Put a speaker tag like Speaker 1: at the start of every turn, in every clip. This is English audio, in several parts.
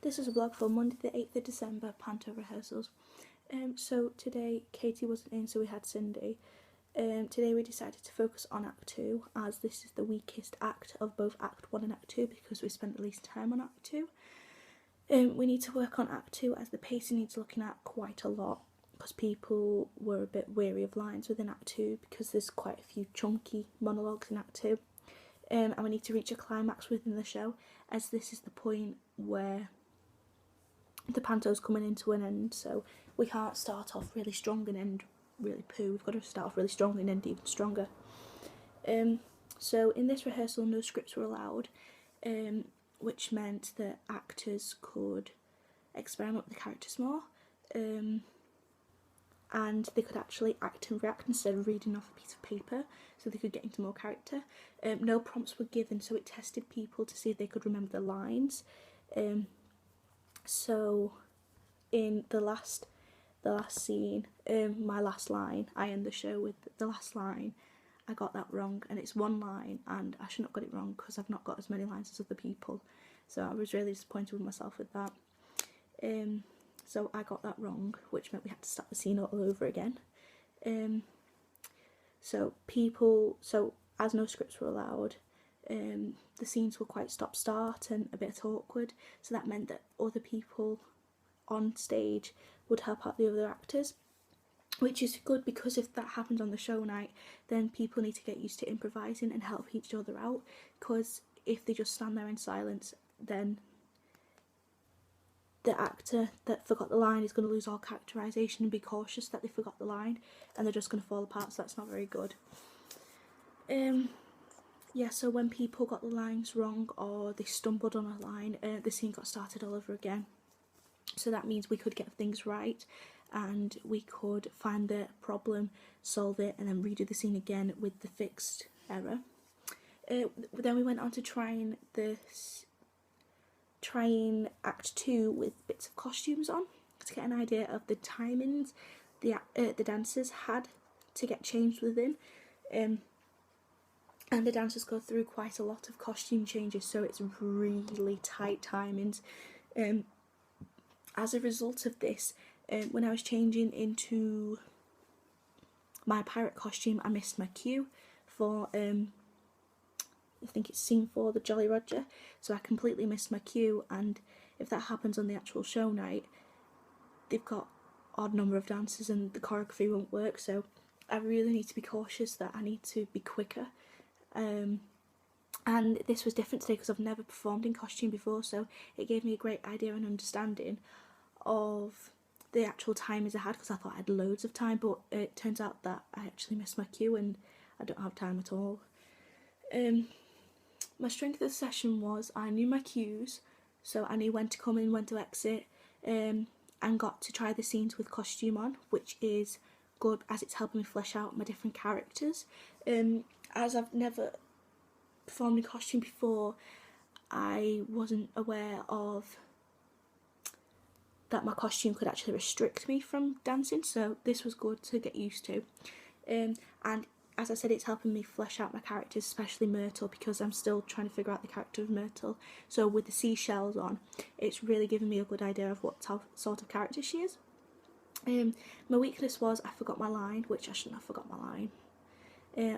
Speaker 1: This is a blog for Monday the 8th of December, Panto rehearsals. So today Katie wasn't in, so we had Cindy. Today we decided to focus on Act 2, as this is the weakest act of both Act 1 and Act 2 because we spent the least time on Act 2. We need to work on Act 2 as the pacing needs looking at quite a lot because people were a bit weary of lines within Act 2 because there's quite a few chunky monologues in Act 2. And we need to reach a climax within the show, as this is the point where the panto's coming into an end, so we can't start off really strong and end really poo. We've got to start off really strong and end even stronger. So in this rehearsal no scripts were allowed, which meant that actors could experiment with the characters more, and they could actually act and react instead of reading off a piece of paper, so they could get into more character. No prompts were given, so it tested people to see if they could remember the lines. So in the last scene, my last line, I end the show with the last line. I got that wrong, and it's one line, and I shouldn't have got it wrong because I've not got as many lines as other people, so I was really disappointed with myself with that. So I got that wrong, which meant we had to start the scene all over again. So as no scripts were allowed, the scenes were quite stop-start and a bit awkward, so that meant that other people on stage would help out the other actors, which is good because if that happens on the show night, then people need to get used to improvising and help each other out, because if they just stand there in silence, then the actor that forgot the line is going to lose all characterisation and be cautious that they forgot the line, and they're just going to fall apart, so that's not very good. Yeah, so when people got the lines wrong or they stumbled on a line, the scene got started all over again. So that means we could get things right and we could find the problem, solve it, and then redo the scene again with the fixed error. Then we went on to trying Act 2 with bits of costumes on to get an idea of the timings the dancers had to get changed within. And the dancers go through quite a lot of costume changes, so it's really tight timings. As a result of this, when I was changing into my pirate costume, I missed my cue for, I think it's scene 4, the Jolly Roger, so I completely missed my cue, and if that happens on the actual show night, they've got odd number of dancers and the choreography won't work, so I really need to be cautious that I need to be quicker. And this was different today because I've never performed in costume before, so it gave me a great idea and understanding of the actual timings I had, because I thought I had loads of time, but it turns out that I actually missed my cue and I don't have time at all. My strength of the session was I knew my cues, so I knew when to come in, when to exit, and got to try the scenes with costume on, which is good as it's helping me flesh out my different characters. As I've never performed in costume before, I wasn't aware of that my costume could actually restrict me from dancing, so this was good to get used to. And as I said, it's helping me flesh out my characters, especially Myrtle, because I'm still trying to figure out the character of Myrtle. So with the seashells on, it's really given me a good idea of what sort of character she is. My weakness was I forgot my line, which I shouldn't have forgot my line.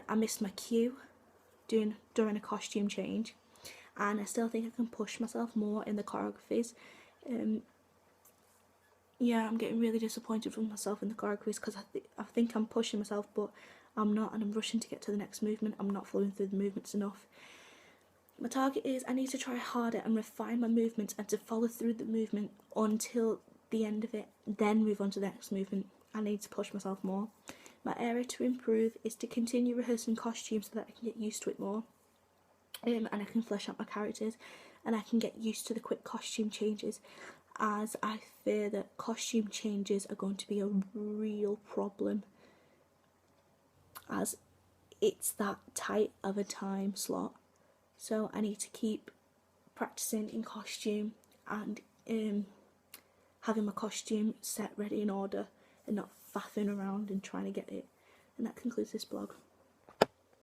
Speaker 1: I missed my cue during a costume change, and I still think I can push myself more in the choreographies. Yeah, I'm getting really disappointed with myself in the choreographies because I think I'm pushing myself, but I'm not, and I'm rushing to get to the next movement. I'm not flowing through the movements enough. My target is I need to try harder and refine my movements and to follow through the movement until the end of it, then move on to the next movement. I need to push myself more. My area to improve is to continue rehearsing costumes so that I can get used to it more, and I can flesh out my characters, and I can get used to the quick costume changes, as I fear that costume changes are going to be a real problem, as it's that tight of a time slot. So I need to keep practicing in costume and having my costume set ready in order and not faffing around and trying to get it. And that concludes this blog.